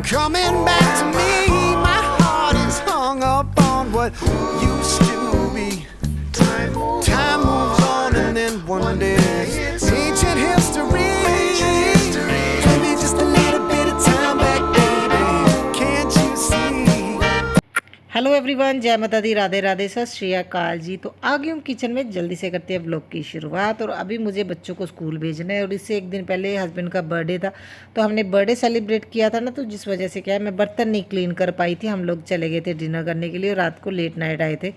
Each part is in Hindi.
coming back to me. My heart is hung up on what used to be. Time moves on and then one day ancient history. Give me just a little bit of time back, baby. Can't you see? Hello everyone, जय माता दी, राधे राधे, सत श्री अकाल जी। तो आ गई हूँ किचन में, जल्दी से करते हैं व्लॉग की शुरुआत। और अभी मुझे बच्चों को स्कूल भेजना है और इससे एक दिन पहले हस्बैंड का बर्थडे था, तो हमने बर्थडे सेलिब्रेट किया था ना, तो जिस वजह से क्या है, मैं बर्तन नहीं क्लीन कर पाई थी। हम लोग चले गए थे डिनर करने के लिए और रात को लेट नाइट आए थे।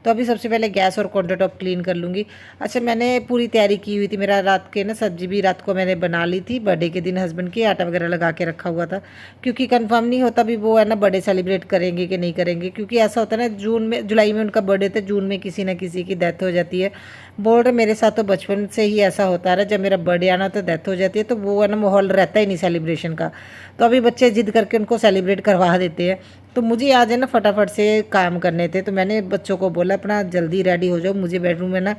तो अभी सबसे पहले गैस और काउंटर टॉप क्लीन कर लूँगी। अच्छा, मैंने पूरी तैयारी की हुई थी, मेरा रात के ना सब्जी भी रात को मैंने बना ली थी। बर्थडे के दिन हस्बैंड के आटा वगैरह लगा के रखा हुआ था, क्योंकि कंफर्म नहीं होता भी वो है ना बर्थडे सेलिब्रेट करेंगे कि नहीं करेंगे। क्योंकि ऐसा होता है ना, जुलाई में उनका बर्थडे था, जून में किसी ना किसी की डेथ हो जाती है। बोल रहे मेरे साथ तो बचपन से ही ऐसा होता रहा, जब मेरा बर्थडे आना तो डेथ हो जाती है, तो वो है ना माहौल रहता ही नहीं सेलिब्रेशन का। तो अभी बच्चे जिद करके उनको सेलिब्रेट करवा देते हैं। तो मुझे आज है ना फटाफट से काम करने थे, तो मैंने बच्चों को बोला अपना जल्दी रेडी हो जाओ, मुझे बेडरूम में ना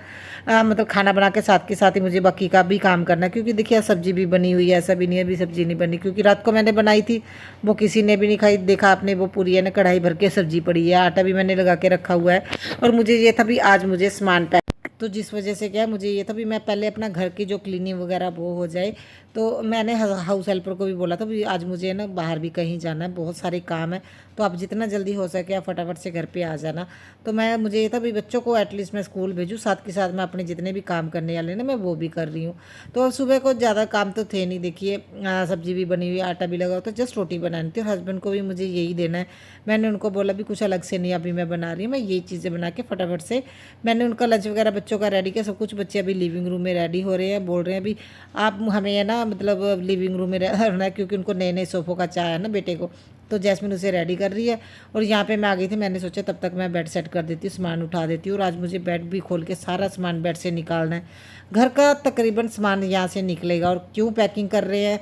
मतलब खाना बना के साथ के साथ ही मुझे बाकी का भी काम करना है। क्योंकि देखिए सब्जी भी बनी हुई है, ऐसा भी नहीं है अभी सब्जी नहीं बनी, क्योंकि रात को मैंने बनाई थी, वो किसी ने भी नहीं खाई। देखा आपने, वो पूरी है ना कढ़ाई भर के सब्जी पड़ी है, आटा भी मैंने लगा के रखा हुआ है। और मुझे ये था भी आज मुझे सामान पैक, तो जिस वजह से क्या है, मुझे ये था भी मैं पहले अपना घर की जो क्लीनिंग वगैरह वो हो जाए। तो मैंने हाउस हेल्पर को भी बोला था भी आज मुझे ना बाहर भी कहीं जाना है, बहुत सारे काम है, तो आप जितना जल्दी हो सके आप फटाफट से घर पे आ जाना। तो मुझे ये था भी बच्चों को एटलीस्ट मैं स्कूल भेजूँ, साथ के साथ मैं अपने जितने भी काम करने वाले ना मैं वो भी कर रही हूँ। तो सुबह को ज़्यादा काम तो थे नहीं, देखिए सब्जी भी बनी हुई, आटा भी लगा, तो जस्ट रोटी बनानी थी और हस्बैंड को भी मुझे यही देना है। मैंने उनको बोला भी कुछ अलग से नहीं अभी मैं बना रही हूँ, मैं यही चीज़ें बना के फटाफट से मैंने उनका लंच वगैरह बच्चों का रेडी किया। सब कुछ बच्चे अभी लिविंग रूम में रेडी हो रहे हैं, बोल रहे हैं अभी आप हमें है ना मतलब लिविंग रूम में रहना है, क्योंकि उनको नए नए सोफ़ों का चाह है ना बेटे को। तो जैस्मिन उसे रेडी कर रही है और यहाँ पे मैं आ गई थी। मैंने सोचा तब तक मैं बेड सेट कर देती हूँ, सामान उठा देती हूँ। और आज मुझे बेड भी खोल के सारा सामान बेड से निकालना है। घर का तकरीबन सामान यहाँ से निकलेगा। और क्यों पैकिंग कर रहे हैं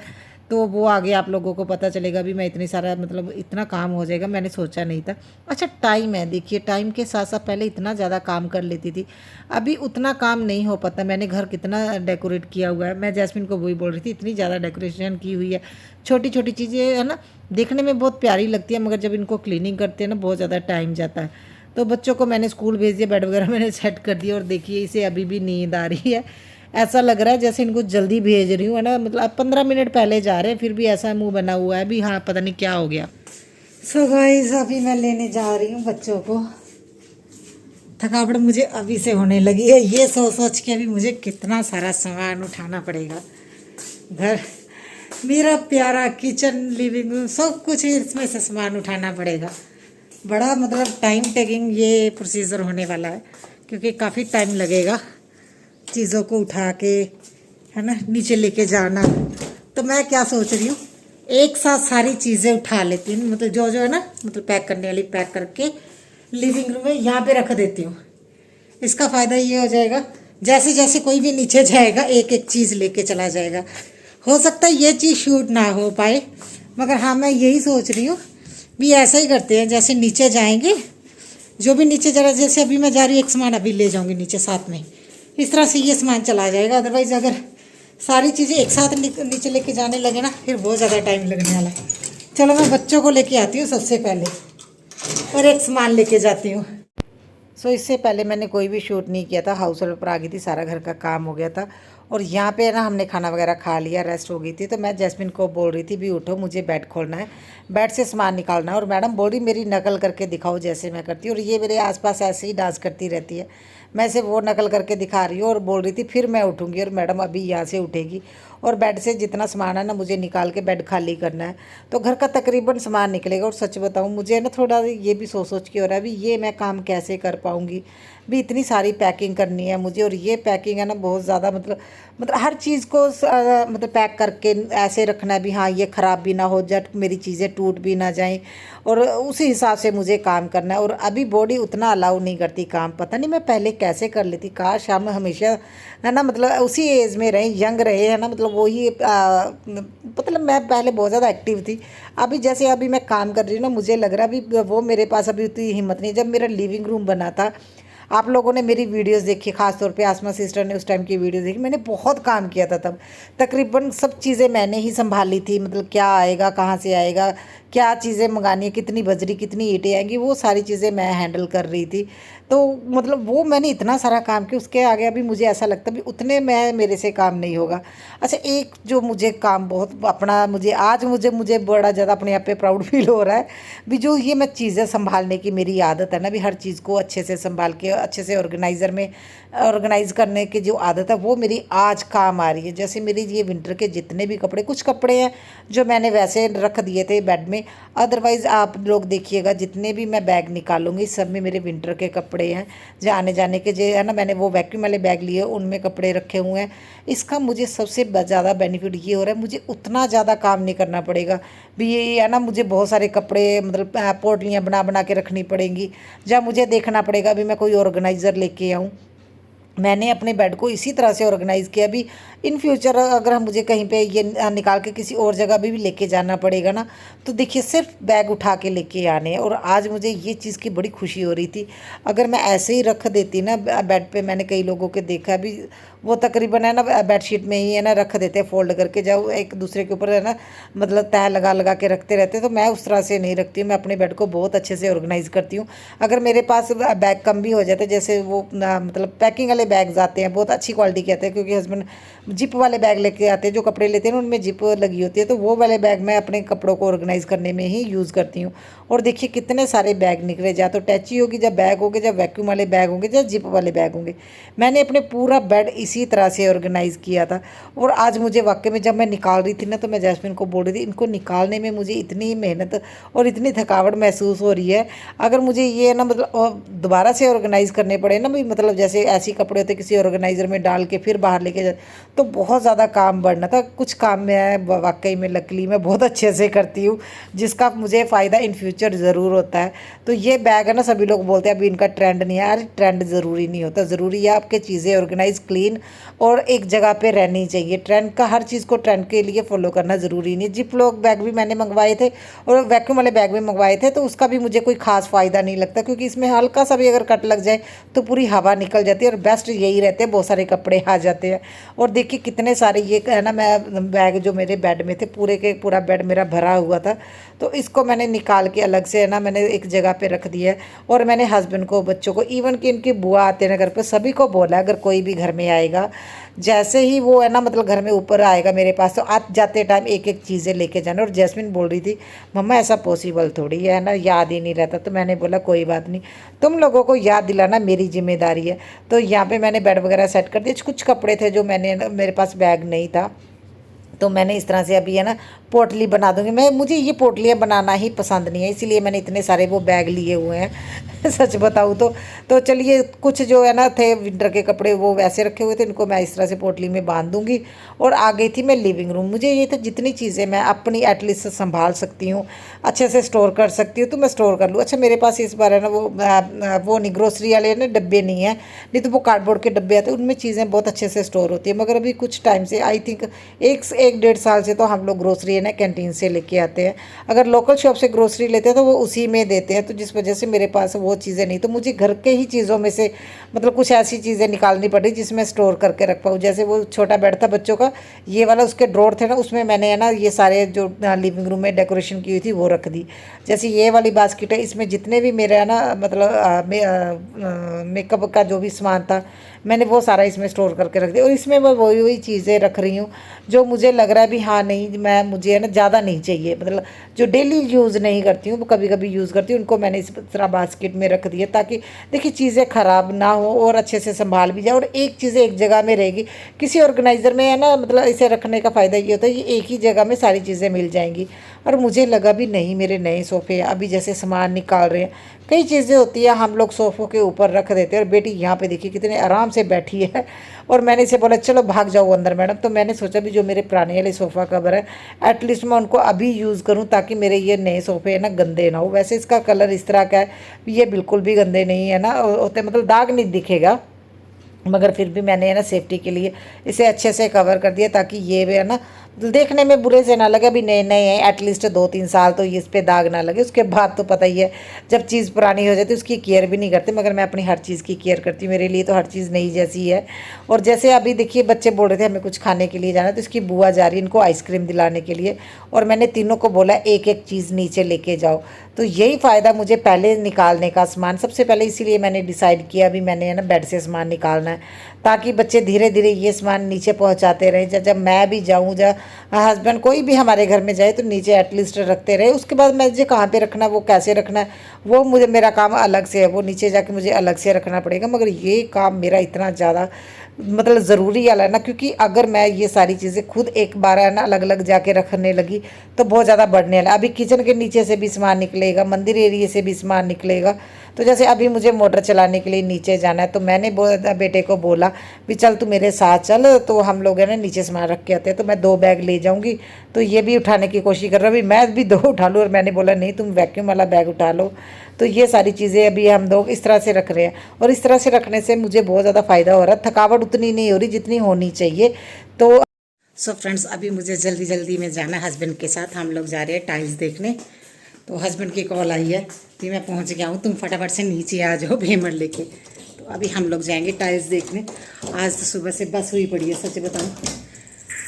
तो वो आगे आप लोगों को पता चलेगा भी। मैं इतनी सारा मतलब इतना काम हो जाएगा, मैंने सोचा नहीं था। अच्छा टाइम है, देखिए टाइम के साथ साथ पहले इतना ज़्यादा काम कर लेती थी, अभी उतना काम नहीं हो पाता। मैंने घर कितना डेकोरेट किया हुआ है, मैं जैस्मिन को वही बोल रही थी, इतनी ज़्यादा डेकोरेशन की हुई है। छोटी छोटी चीज़ें है ना, देखने में बहुत प्यारी लगती है, मगर जब इनको क्लीनिंग करते हैं ना बहुत ज़्यादा टाइम जाता है। तो बच्चों को मैंने स्कूल भेज दिया, बेड वगैरह मैंने सेट कर दिया। और देखिए इसे अभी भी नींद आ रही है, ऐसा लग रहा है जैसे इनको जल्दी भेज रही हूँ है ना, मतलब अब 15 मिनट पहले जा रहे हैं, फिर भी ऐसा मुंह बना हुआ है भी, हाँ पता नहीं क्या हो गया। सो गाइस अभी मैं लेने जा रही हूँ बच्चों को। थकावट मुझे अभी से होने लगी है, ये सोच सोच के अभी मुझे कितना सारा सामान उठाना पड़ेगा। घर मेरा प्यारा किचन, लिविंग रूम, सब कुछ इसमें से सामान उठाना पड़ेगा। बड़ा मतलब टाइम टेकिंग ये प्रोसीजर होने वाला है, क्योंकि काफ़ी टाइम लगेगा चीज़ों को उठा के है ना नीचे लेके जाना। तो मैं क्या सोच रही हूँ, एक साथ सारी चीज़ें उठा लेती हूँ, मतलब जो जो है ना मतलब पैक करने वाली पैक करके लिविंग रूम में यहाँ पे रख देती हूँ। इसका फ़ायदा ये हो जाएगा, जैसे जैसे कोई भी नीचे जाएगा एक एक चीज़ लेके चला जाएगा। हो सकता है ये चीज़ शूट ना हो पाए, मगर हाँ मैं यही सोच रही हूँ भी ऐसा ही करते हैं। जैसे नीचे जाएंगे, जो भी नीचे जा रहा है, जैसे अभी मैं जा रही हूँ एक सामान अभी ले जाऊँगी नीचे साथ में, इस तरह से ये सामान चला जाएगा। अदरवाइज़ अगर सारी चीज़ें एक साथ नीचे लेके जाने लगे ना, फिर बहुत ज़्यादा टाइम लगने वाला है। चलो मैं बच्चों को लेके आती हूँ सबसे पहले, और एक सामान लेके जाती हूँ। सो इससे पहले मैंने कोई भी शूट नहीं किया था, हाउस हेल्प पर आ गई थी, सारा घर का काम हो गया था। और यहाँ पे ना हमने खाना वगैरह खा लिया, रेस्ट हो गई थी। तो मैं जैस्मिन को बोल रही थी भी उठो, मुझे बेड खोलना है, बेड से सामान निकालना है। और मैडम बोल रही मेरी नकल करके दिखाओ जैसे मैं करती हूँ। और ये मेरे आसपास ऐसे ही डांस करती रहती है, मैं से वो नकल करके दिखा रही हूँ। और बोल रही थी फिर मैं उठूँगी, और मैडम अभी यहाँ से उठेगी और बेड से जितना सामान है ना मुझे निकाल के बेड खाली करना है। तो घर का तकरीबन सामान निकलेगा। और सच बताऊँ मुझे ना थोड़ा ये भी सोच के हो रहा है भी ये मैं काम कैसे कर पाऊँगी भी, इतनी सारी पैकिंग करनी है मुझे। और ये पैकिंग है ना बहुत ज़्यादा मतलब हर चीज़ को मतलब पैक करके ऐसे रखना है भी हाँ ये ख़राब भी ना हो जाए, मेरी चीज़ें टूट भी ना जाएं, और उसी हिसाब से मुझे काम करना है। और अभी बॉडी उतना अलाउ नहीं करती काम, पता नहीं मैं पहले कैसे कर लेती। काश हम हमेशा है ना मतलब उसी एज में रहे, यंग रहे है ना, मतलब वही मतलब मैं पहले बहुत ज़्यादा एक्टिव थी। अभी जैसे अभी मैं काम कर रही हूँ ना, मुझे लग रहा है अभी वो मेरे पास अभी उतनी हिम्मत नहीं। जब मेरा लिविंग रूम बना था, आप लोगों ने मेरी वीडियोस देखी, ख़ास तौर पे आसमा सिस्टर ने उस टाइम की वीडियोस देखी, मैंने बहुत काम किया था तब। तकरीबन सब चीज़ें मैंने ही संभाली थी, मतलब क्या आएगा कहाँ से आएगा, क्या चीज़ें मंगानी है, कितनी बजरी, कितनी ईंटें आएंगी, वो सारी चीज़ें मैं हैंडल कर रही थी। तो मतलब वो मैंने इतना सारा काम किया, उसके आगे अभी मुझे ऐसा लगता है भी उतने मैं मेरे से काम नहीं होगा। अच्छा, एक जो मुझे काम बहुत अपना मुझे आज मुझे मुझे बड़ा ज़्यादा अपने आप पे प्राउड फील हो रहा है भी, जो ये मैं चीज़ें संभालने की मेरी आदत है ना भी, हर चीज़ को अच्छे से संभाल के अच्छे से ऑर्गेनाइज करने की जो आदत है वो मेरी आज काम आ रही है। जैसे मेरी ये विंटर के जितने भी कपड़े, कुछ कपड़े हैं जो मैंने वैसे रख दिए थे बेड में, अदरवाइज़ आप लोग देखिएगा जितने भी मैं बैग निकालूंगी सब में मेरे विंटर के कपड़े हैं। जो आने जाने के जो है ना, मैंने वो वैक्यूम वाले बैग लिए, उनमें कपड़े रखे हुए हैं। इसका मुझे सबसे ज़्यादा बेनिफिट ये हो रहा है, मुझे उतना ज़्यादा काम नहीं करना पड़ेगा भी। ये है ना, मुझे बहुत सारे कपड़े मतलब पोटलियाँ बना बना के रखनी पड़ेंगी, या मुझे देखना पड़ेगा भी मैं कोई ऑर्गेनाइज़र लेके आऊँ। मैंने अपने बेड को इसी तरह से ऑर्गेनाइज़ किया भी, इन फ्यूचर अगर हम मुझे कहीं पे ये निकाल के किसी और जगह भी लेके जाना पड़ेगा ना, तो देखिए सिर्फ बैग उठा के लेके आने हैं। और आज मुझे ये चीज़ की बड़ी खुशी हो रही थी। अगर मैं ऐसे ही रख देती ना बेड पे, मैंने कई लोगों के देखा भी, वो तकरीबन है ना बेडशीट में ही है ना रख देते फोल्ड करके, जब एक दूसरे के ऊपर है ना मतलब तह लगा लगा के रखते रहते। तो मैं उस तरह से नहीं रखती हूँ, मैं अपने बेड को बहुत अच्छे से ऑर्गेनाइज़ करती हूँ। अगर मेरे पास बैग कम भी हो जाते, जैसे वो मतलब पैकिंग वाले बैग्स आते हैं, बहुत अच्छी क्वालिटी के आते हैं, क्योंकि हस्बैंड जिप वाले बैग लेके आते हैं, जो कपड़े लेते हैं ना उनमें जिप लगी होती है, तो वो वाले बैग मैं अपने कपड़ों को ऑर्गेनाइज़ करने में ही यूज़ करती हूँ। और देखिए कितने सारे बैग निकले, या तो टैची होगी, जब बैग होंगे, जब वैक्यूम वाले बैग होंगे, या जिप वाले बैग होंगे। मैंने अपने पूरा बेड इसी तरह से ऑर्गेनाइज़ किया था। और आज मुझे वाकई में जब मैं निकाल रही थी ना, तो मैं जैस्मिन को बोल रही थी, इनको निकालने में मुझे इतनी मेहनत और इतनी थकावट महसूस हो रही है। अगर मुझे ये ना मतलब दोबारा से ऑर्गेनाइज़ करने पड़े ना भी, मतलब जैसे ऐसे कपड़े होते किसी ऑर्गेनाइज़र में डाल के फिर बाहर लेके जा, तो बहुत ज़्यादा काम बढ़ना था। कुछ काम मैं वाकई में लकीली मैं बहुत अच्छे से करती हूँ, जिसका मुझे फ़ायदा इन फ्यूचर ज़रूर होता है। तो ये बैग है ना, सभी लोग बोलते हैं अभी इनका ट्रेंड नहीं है। अरे ट्रेंड ज़रूरी नहीं होता, ज़रूरी है आपके चीज़ें ऑर्गेनाइज, क्लीन और एक जगह पे रहनी चाहिए। ट्रेंड का हर चीज़ को ट्रेंड के लिए फॉलो करना ज़रूरी नहीं। जिप लॉक बैग भी मैंने मंगवाए थे और वैक्यूम वाले बैग भी मंगवाए थे, तो उसका भी मुझे कोई खास फ़ायदा नहीं लगता, क्योंकि इसमें हल्का सा भी अगर कट लग जाए तो पूरी हवा निकल जाती है। और बेस्ट यही रहते हैं, बहुत सारे कपड़े आ जाते हैं। और देखिए कितने सारे ये है ना, मैं बैग जो मेरे बेड में थे, पूरे के पूरा बेड मेरा भरा हुआ था, तो इसको मैंने निकाल के अलग से है ना मैंने एक जगह पे रख दिया है। और मैंने हस्बैंड को, बच्चों को, इवन कि इनकी बुआ आते हैं घर पे, सभी को बोला अगर कोई भी घर में आएगा, जैसे ही वो है ना मतलब घर में ऊपर आएगा मेरे पास, तो आते जाते टाइम एक एक चीज़ें लेके जाना। और जैस्मिन बोल रही थी मम्मा ऐसा पॉसिबल थोड़ी है ना, याद ही नहीं रहता। तो मैंने बोला कोई बात नहीं, तुम लोगों को याद दिलाना मेरी जिम्मेदारी है। तो यहाँ पे मैंने बेड वगैरह सेट कर दिए। कुछ कपड़े थे जो मैंने, मेरे पास बैग नहीं था, तो मैंने इस तरह से अभी है ना पोटली बना दूंगी। मुझे ये पोटलियाँ बनाना ही पसंद नहीं है, इसीलिए मैंने इतने सारे वो बैग लिए हुए हैं सच बताऊँ तो चलिए, कुछ जो है ना थे विंटर के कपड़े वो वैसे रखे हुए थे, इनको मैं इस तरह से पोटली में बांध दूंगी। और आ गई थी मैं लिविंग रूम। मुझे ये था जितनी चीज़ें मैं अपनी एटलीस्ट संभाल सकती हूँ, अच्छे से स्टोर कर सकती हूँ, तो मैं स्टोर कर लूँ। अच्छा, मेरे पास इस बार है ना वो नहीं, ग्रोसरी वाले ना डब्बे नहीं है, नहीं तो वो कार्डबोर्ड के डब्बे आते हैं, उनमें चीज़ें बहुत अच्छे से स्टोर होती है। मगर अभी कुछ टाइम से, आई थिंक एक डेढ़ साल से, तो हम लोग ग्रोसरी है ना कैंटीन से लेके आते हैं। अगर लोकल शॉप से ग्रोसरी लेते हैं तो वो उसी में देते हैं, तो जिस वजह से मेरे पास वो चीज़ें नहीं, तो मुझे घर के ही चीज़ों में से मतलब कुछ ऐसी चीज़ें निकालनी पड़ी जिसमें स्टोर करके रख पाऊँ। जैसे वो छोटा बेड था बच्चों का, ये वाला, उसके ड्रॉर थे ना, उसमें मैंने है ना ये सारे जो लिविंग रूम में डेकोरेशन की हुई थी वो रख दी। जैसे ये वाली बास्केट है, इसमें जितने भी मेरे है ना मतलब मेकअप का जो भी सामान था, मैंने वो सारा इसमें स्टोर करके रख दिया। और इसमें मैं वही चीज़ें रख रही हूँ जो मुझे लग रहा है भी हाँ नहीं, मुझे है ना ज़्यादा नहीं चाहिए, मतलब जो डेली यूज़ नहीं करती हूँ, वो कभी कभी यूज़ करती हूँ, उनको मैंने इस तरह बास्केट में रख दिया, ताकि देखिए चीज़ें ख़राब ना हो और अच्छे से संभाल भी जाए। और एक चीज़ें एक जगह में रहेगी। किसी ऑर्गेनाइज़र में है ना मतलब इसे रखने का फ़ायदा ये होता है, ये एक ही जगह में सारी चीज़ें मिल जाएंगी। और मुझे लगा भी नहीं, मेरे नए सोफ़े अभी जैसे सामान निकाल रहे हैं, कई चीज़ें होती है हम लोग सोफ़ों के ऊपर रख देते हैं। और बेटी यहाँ पे देखिए कितने आराम से बैठी है। और मैंने इसे बोला चलो भाग जाओ अंदर मैडम। तो मैंने सोचा भी जो मेरे पुराने वाले सोफ़ा कवर है एटलीस्ट मैं उनको अभी यूज़ करूँ, ताकि मेरे ये नए सोफ़े है ना गंदे ना हो। वैसे इसका कलर इस तरह का है, ये बिल्कुल भी गंदे नहीं है ना होते, मतलब दाग नहीं दिखेगा, मगर फिर भी मैंने है ना सेफ्टी के लिए इसे अच्छे से कवर कर दिया, ताकि ये है ना देखने में बुरे से ना लगे, अभी नए नए हैं, एटलीस्ट 2-3 साल तो ये इस पे दाग ना लगे। उसके बाद तो पता ही है जब चीज़ पुरानी हो जाती है उसकी केयर भी नहीं करते, मगर मैं अपनी हर चीज़ की केयर करती हूँ। मेरे लिए तो हर चीज़ नई जैसी है। और जैसे अभी देखिए बच्चे बोल रहे थे हमें कुछ खाने के लिए जाना, तो इसकी बुआ जा रही है इनको आइसक्रीम दिलाने के लिए, और मैंने तीनों को बोला एक एक चीज़ नीचे लेके जाओ। तो यही फ़ायदा मुझे पहले निकालने का सामान, सबसे पहले इसीलिए मैंने डिसाइड किया अभी मैंने है ना बेड से सामान निकालना है, ताकि बच्चे धीरे धीरे ये सामान नीचे पहुंचाते रहे। जब मैं भी जाऊं, जब हस्बैंड कोई भी हमारे घर में जाए तो नीचे एटलीस्ट रखते रहे। उसके बाद मुझे कहाँ पे रखना, वो कैसे रखना है, वो मुझे मेरा काम अलग से है, वो नीचे जाके मुझे अलग से रखना पड़ेगा। मगर ये काम मेरा इतना ज़्यादा मतलब ज़रूरी वाला है ना, क्योंकि अगर मैं ये सारी चीज़ें खुद एक बार है ना अलग अलग जाके रखने लगी तो बहुत ज़्यादा बढ़ने वाला। अभी किचन के नीचे से भी सामान निकलेगा, मंदिर एरिए से भी सामान निकलेगा। तो जैसे अभी मुझे मोटर चलाने के लिए नीचे जाना है, तो मैंने बेटे को बोला भी चल तू मेरे साथ चल, तो हम लोग है ना नीचे सामान रख के आते हैं। तो मैं 2 बैग ले जाऊँगी, तो ये भी उठाने की कोशिश कर रहा है, अभी मैं भी 2 उठा लूँ। और मैंने बोला नहीं तुम वैक्यूम वाला बैग उठा लो। तो ये सारी चीज़ें अभी हम लोग इस तरह से रख रहे हैं, और इस तरह से रखने से मुझे बहुत ज़्यादा फ़ायदा हो रहा है, थकावट उतनी नहीं हो रही जितनी होनी चाहिए। तो सो फ्रेंड्स अभी मुझे जल्दी जल्दी में जाना है हस्बैंड के साथ, हम लोग जा रहे हैं टाइल्स देखने। तो हस्बैंड की कॉल आई है कि मैं पहुंच गया हूं, तुम फटाफट से नीचे आ जाओ भेमर लेके। तो अभी हम लोग जाएंगे टाइल्स देखने। आज तो सुबह से बस हुई पड़ी है सच बताऊं।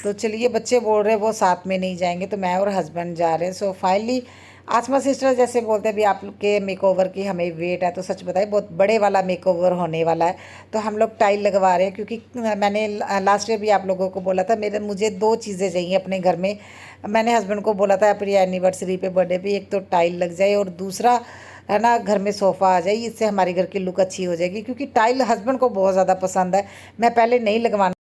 तो चलिए बच्चे बोल रहे हैं वो साथ में नहीं जाएंगे, तो मैं और हस्बैंड जा रहे हैं। सो फाइनली आसमा सिस्टर जैसे बोलते हैं अभी आप लोग के मेकओवर की हमें वेट है, तो सच बताइए बहुत बड़े वाला मेकओवर होने वाला है। तो हम लोग टाइल लगवा रहे हैं, क्योंकि मैंने लास्ट ईयर भी आप लोगों को बोला था मुझे 2 चीज़ें चाहिए अपने घर में। मैंने हस्बैंड को बोला था अपनी एनिवर्सरी पे, बर्थडे पे, एक तो टाइल लग जाए और दूसरा है ना घर में सोफ़ा आ जाए, इससे हमारे घर की लुक अच्छी हो जाएगी। क्योंकि टाइल हस्बैंड को बहुत ज़्यादा पसंद है, मैं पहले नहीं लगवाना